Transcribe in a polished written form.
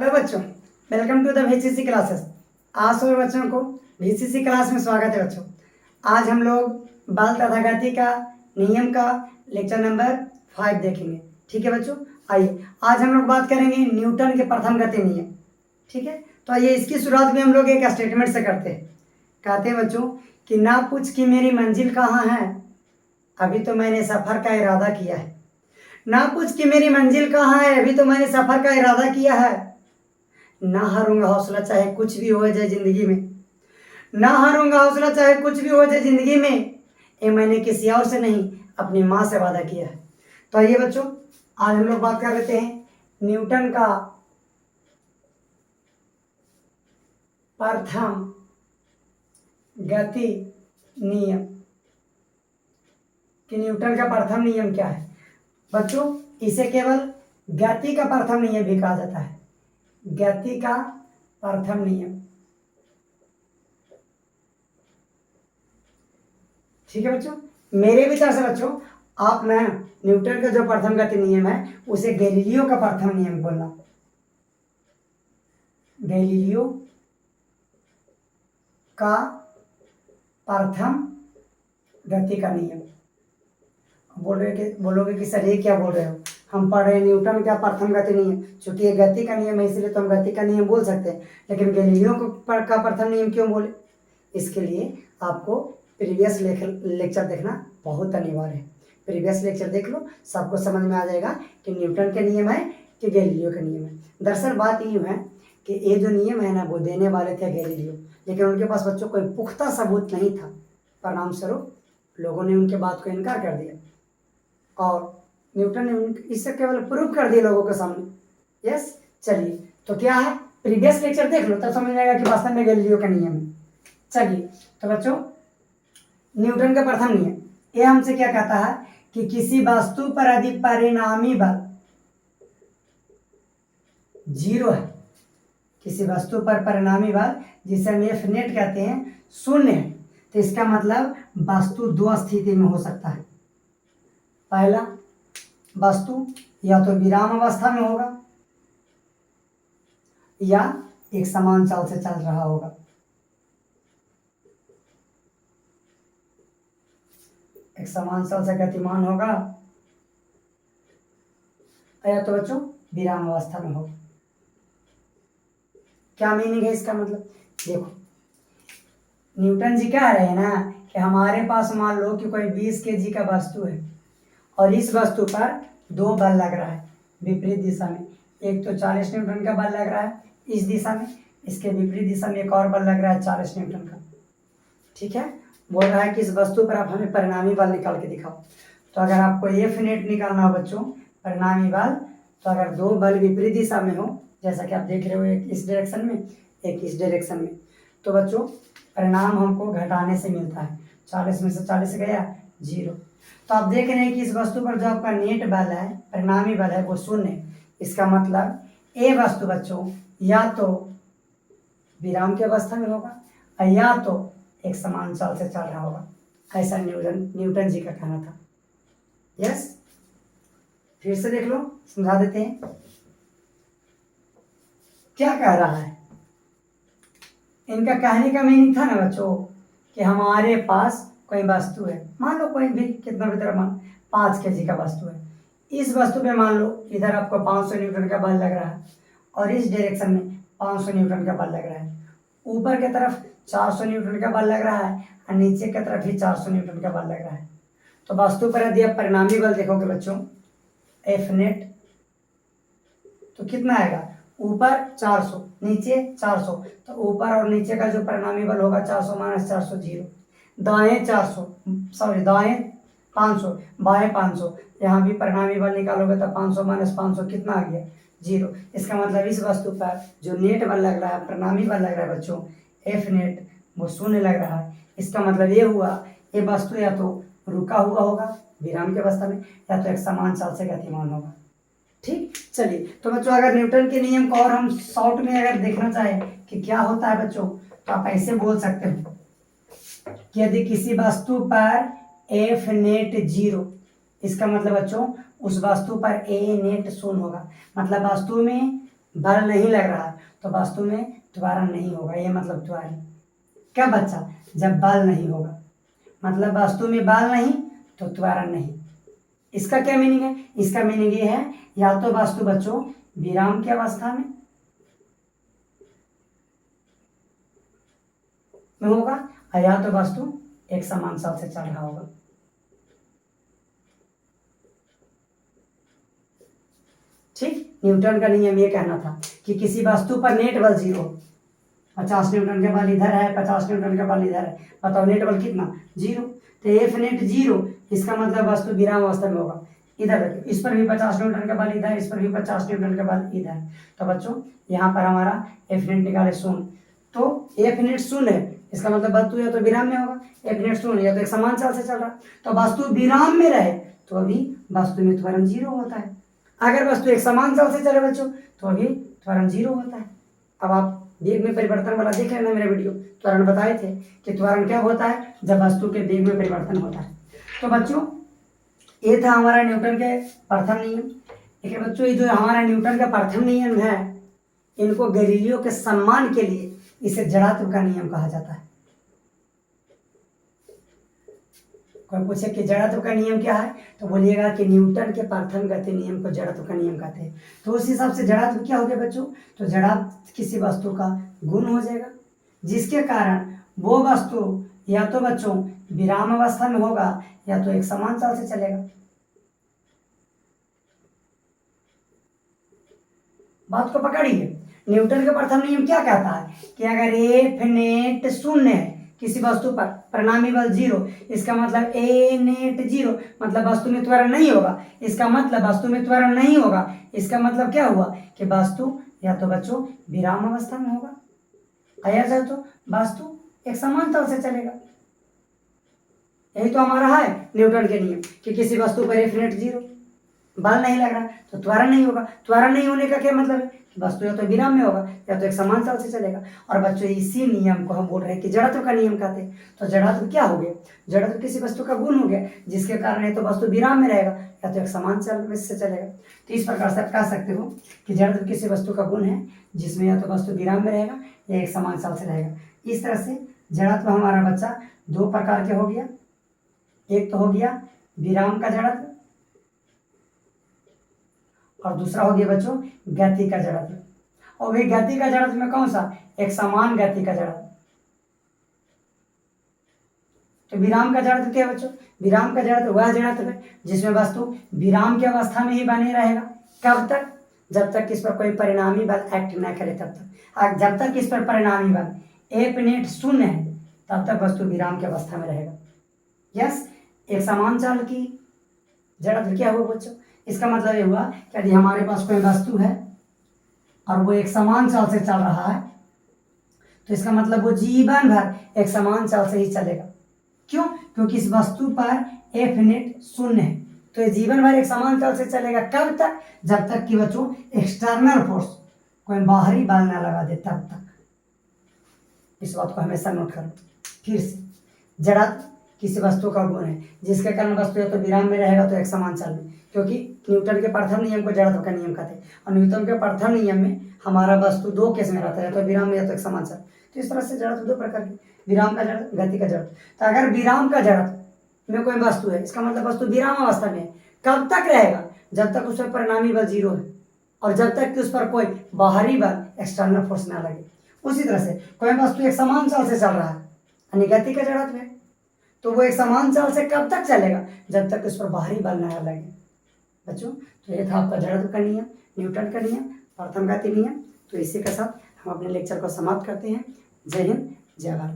Hello बच्चों, welcome to the VCC classes. आज सभी बच्चों को VCC क्लास में स्वागत है। बच्चों, आज हम लोग बल तथा गति का नियम का लेक्चर नंबर 5 देखेंगे। ठीक है बच्चों, आइए आज हम लोग बात करेंगे न्यूटन के प्रथम गति नियम। ठीक है, तो आइए इसकी शुरुआत भी हम लोग एक स्टेटमेंट से करते हैं। कहते हैं बच्चों कि ना पूछ कि मेरी मंजिल कहाँ है, अभी तो मैंने सफ़र का इरादा किया है। ना पूछ कि मेरी मंजिल कहाँ है, अभी तो मैंने सफ़र का इरादा किया है। ना हारूंगा हौसला चाहे कुछ भी हो जाए जिंदगी में, ना हारूंगा हौसला चाहे कुछ भी हो जाए जिंदगी में, ये मैंने किसी और से नहीं अपनी माँ से वादा किया है। तो आइए बच्चों, आज हम लोग बात कर लेते हैं न्यूटन का प्रथम गति नियम कि न्यूटन का प्रथम नियम क्या है। बच्चों, इसे केवल गति का प्रथम नियम भी कहा जाता है। गति का प्रथम नियम, ठीक है बच्चों। मेरे विचार से बच्चों, आप ना न्यूटन का जो प्रथम गति नियम है उसे गैलीलियो का प्रथम नियम बोलना। गैलीलियो का प्रथम गति का नियम। बोलोगे कि सर ये क्या बोल रहे हो, हम पढ़ रहे हैं न्यूटन का प्रथम गति नियम। चूंकि ये गति का नियम है इसलिए तो हम गति का नियम बोल सकते हैं, लेकिन गैलीलियो का प्रथम नियम क्यों बोले, इसके लिए आपको प्रीवियस लेक्चर देखना बहुत अनिवार्य है। प्रीवियस लेक्चर देख लो, सबको समझ में आ जाएगा कि न्यूटन के नियम है कि गैलीलियो का नियम है। दरअसल बात यूँ है कि ये जो नियम है ना वो देने वाले थे गैलीलियो, लेकिन उनके पास बच्चों कोई पुख्ता सबूत नहीं था। परिणाम स्वरूप लोगों ने उनके बात को इनकार कर दिया और न्यूटन ने इससे केवल प्रूव कर दिया लोगों के सामने। यस, चलिए तो क्या है, प्रीवियस लेक्चर देख लो तब समझ आएगा कि वास्तव में गैलीलियो का नियम है। चलिए तो बच्चों, न्यूटन का प्रथम नियम ये हमसे क्या कहता है कि किसी वस्तु पर यदि परिणामी बल 0 है, किसी वस्तु पर परिणामी बल जिसे हम F नेट कहते हैं 0 है, तो इसका मतलब वस्तु दो स्थिति में हो सकता है। पहला, वस्तु या तो विराम अवस्था में होगा या एक समान चाल से चल रहा होगा। एक समान चाल से गतिमान होगा या तो बच्चों विराम अवस्था में होगा। क्या मीनिंग है इसका मतलब, देखो न्यूटन जी कह रहे हैं ना कि हमारे पास मान लो कि कोई 20 kg का वस्तु है और इस वस्तु पर 2 बल लग रहा है विपरीत दिशा में। एक तो 40 न्यूटन का बल लग रहा है इस दिशा में, इसके विपरीत दिशा में एक और बल लग रहा है 40 न्यूटन का। ठीक है, बोल रहा है कि इस वस्तु पर आप हमें परिणामी बल निकाल के दिखाओ। तो अगर आपको F नेट निकालना हो बच्चों परिणामी बल, तो अगर 2 बल विपरीत दिशा में हो, जैसा कि आप देख रहे हो एक इस डायरेक्शन में एक इस डायरेक्शन में, तो बच्चों परिणाम हमको घटाने से मिलता है। 40 में से 40 गया 0। तो आप देख रहे हैं कि इस वस्तु पर जो आपका नेट बल है परिणामी बल है वो 0 है। इसका मतलब ये वस्तु बच्चों या तो विराम की अवस्था में होगा या तो एक समान चाल से चल रहा होगा, ऐसा न्यूटन जी का कहना था। यस, फिर से देख लो, समझा देते हैं क्या कह रहा है। इनका कहने का मीनिंग था ना बच्चों कि हमारे पास कोई वस्तु है, मान लो कोई भी कितना भी तरह 5 kg का वस्तु है। इस वस्तु पे मान लो इधर आपको 500 न्यूटन का बल लग रहा है और इस डायरेक्शन में 500 न्यूटन का बल लग रहा है। ऊपर की तरफ 400 न्यूटन का बल लग रहा है और नीचे की तरफ भी 400 न्यूटन का बल लग रहा है। तो वस्तु पर यदि आप परिणामी बल देखोगे बच्चों F नेट, तो कितना आएगा, ऊपर 400 नीचे 400, तो ऊपर और नीचे का जो परिणामी बल होगा 400 - 400 0। दाएं 400 सॉरी दाएं 500 बाएं 500, यहाँ भी परिणामी बल निकालोगे तो 500 - 500 कितना आ गया 0। इसका मतलब इस वस्तु पर जो नेट बल लग रहा है परिणामी बल लग रहा है बच्चों F नेट वो 0 लग रहा है। इसका मतलब ये हुआ ये वस्तु या तो रुका हुआ होगा विराम की अवस्था में या तो एक समान चाल से गतिमान होगा। ठीक, चलिए तो बच्चों अगर न्यूटन के नियम को और हम शॉर्ट में अगर देखना चाहें कि क्या होता है बच्चों, तो आप ऐसे बोल सकते हो कि यदि किसी वस्तु पर F नेट 0, इसका मतलब बच्चों उस वस्तु पर A नेट 0 होगा। मतलब वस्तु में बल नहीं लग रहा है तो वस्तु में त्वरण नहीं होगा, ये मतलब त्वरण। क्या बच्चा? जब बल नहीं होगा, मतलब वस्तु में बल नहीं तो त्वरण नहीं। इसका क्या मीनिंग है? इसका मीनिंग ये है, या तो वस्तु बच्चों विराम की अवस्था में होगा, और या तो वस्तु एक समान चाल से चल रहा होगा। ठीक, न्यूटन का नियम ये कहना था कि किसी वस्तु पर नेट बल 0, 50 न्यूटन का बल इधर है, 50 न्यूटन का बल इधर है, बताओ नेट बल कितना? 0। तो एफ नेट 0, इसका मतलब वस्तु विराम अवस्था में होगा। इधर देखिए, इस पर भी 50 न्यूटन का बल इधर, इस पर भी 50 न्यूटन का बल इधर। तो बच्चों यहाँ पर हमारा एफ नेट निकाले 0, तो एफ नेट 0 है, इसका मतलब वस्तु या तो विराम में होगा, एफ नेट 0 या तो एक समान चाल से चल रहा है। तो वस्तु विराम में रहे तो अभी वस्तु में त्वरण 0 होता है। अगर वस्तु एक समान चाल से चले बच्चों तो अभी त्वरण 0 होता है। अब आप वेग में परिवर्तन वाला देख लेना, मेरा वीडियो त्वरण बताए थे कि त्वरण क्या होता है, जब वस्तु के वेग में परिवर्तन होता है। तो बच्चों ये था हमारा न्यूटन के प्रथम नियम। लेकिन बच्चों ये जो हमारा न्यूटन का प्रथम नियम है, इनको गैलीलियो के सम्मान के लिए इसे जड़त्व का नियम कहा जाता है। कोई पूछे कि जड़त्व का नियम क्या है, तो बोलिएगा कि न्यूटन के प्रथम गति नियम को जड़त्व का नियम कहते हैं। तो उस हिसाब से जड़त्व क्या हो गया बच्चों? तो जड़त्व किसी वस्तु का गुण हो जाएगा, जिसके कारण वो वस्तु या तो बच्चों विराम अवस्था में होगा या तो एक समान चाल से चलेगा। बात को पकड़िए। न्यूटन का प्रथम नियम क्या कहता है कि अगर एफ नेट 0 है किसी वस्तु पर, परिणामी बल 0, इसका मतलब ए नेट 0, मतलब वस्तु में त्वरण नहीं होगा। इसका मतलब वस्तु में त्वरण नहीं होगा, इसका मतलब क्या हुआ कि वस्तु या तो बच्चों विराम अवस्था में होगा, आया जाए तो वस्तु एक समान तल से चलेगा। यही तो हमारा है न्यूटन के नियम कि किसी वस्तु पर एफ नेट 0, बल नहीं लग रहा तो त्वरण नहीं होगा। त्वरण नहीं होने का क्या मतलब है कि वस्तु या तो विराम में होगा या तो एक समान चाल से चलेगा। और बच्चों इसी नियम को हम बोल रहे हैं कि जड़त्व का नियम कहते हैं। तो जड़त्व क्या हो गया? जड़त्व किसी वस्तु का गुण हो गया, जिसके कारण या तो वस्तु विराम में रहेगा या तो एक समान चाल से चलेगा। तो इस प्रकार से आप कह सकते हो कि जड़त्व किसी वस्तु का गुण है जिसमें या तो वस्तु विराम में रहेगा या एक समान चाल से रहेगा। इस तरह से जड़त्व हमारा बच्चा 2 प्रकार के हो गया। एक तो हो गया विराम का जड़त्व और दूसरा हो गया बच्चों गति का जड़त्व। और वही गति का जड़त्व में कौन सा? एक समान गति का जड़त्व। तो विराम का जड़त्व क्या है बच्चों? विराम का जड़त्व वह जड़त्व है जिसमें वस्तु विराम की अवस्था में ही बने रहेगा। कब तक? जब तक इस पर कोई परिणामी बल एक्ट न करे तब तक। जब तक इस पर परिणामी बल एफ नेट 0 है तब तक वस्तु विराम की अवस्था में रहेगा। यस, एक समान चाल की जड़त्व क्या हुआ बच्चों? इसका मतलब ये हुआ कि यदि हमारे पास कोई वस्तु है और वो एक समान चाल से चल रहा है तो इसका मतलब वो जीवन भर एक समान चाल से ही चलेगा। क्यों? क्योंकि इस वस्तु पर एफ नेट 0 है, तो ये जीवन भर एक समान चाल से चलेगा। कब तक? जब तक कि बच्चों एक्सटर्नल फोर्स, कोई बाहरी बल ना लगा दे तब तक। इस बात को हमेशा नोट करो। फिर से, जड़त्व किसी वस्तु का गुण है जिसके कारण वस्तु या तो विराम में रहेगा तो एक समान चाल में, क्योंकि न्यूटन के प्रथम नियम को जड़त्व का नियम कहते हैं। और न्यूटन के प्रथम नियम में हमारा वस्तु 2 केस में रहता है, या तो विराम में या तो एक समान चाल। तो इस तरह से जड़त्व 2 प्रकार की, विराम का जड़त्व, गति का जड़त्व। तो अगर विराम का जड़त्व में कोई वस्तु है, इसका मतलब वस्तु विराम अवस्था में है। कब तक रहेगा? जब तक उस पर परिणामी बल 0 है और जब तक कि उस पर कोई बाहरी बल एक्सटर्नल फोर्स ना लगे। उसी तरह से कोई वस्तु एक समान चाल से चल रहा है, यानी गति का जड़त्व है, तो वो एक समान चाल से कब तक चलेगा? जब तक उस पर बाहरी बल न लगे। बच्चों तो ये था आपका जड़त्व का नियम, न्यूटन का नियम, प्रथम गति नियम। तो इसी के साथ हम अपने लेक्चर को समाप्त करते हैं। जय हिंद, जय भारत।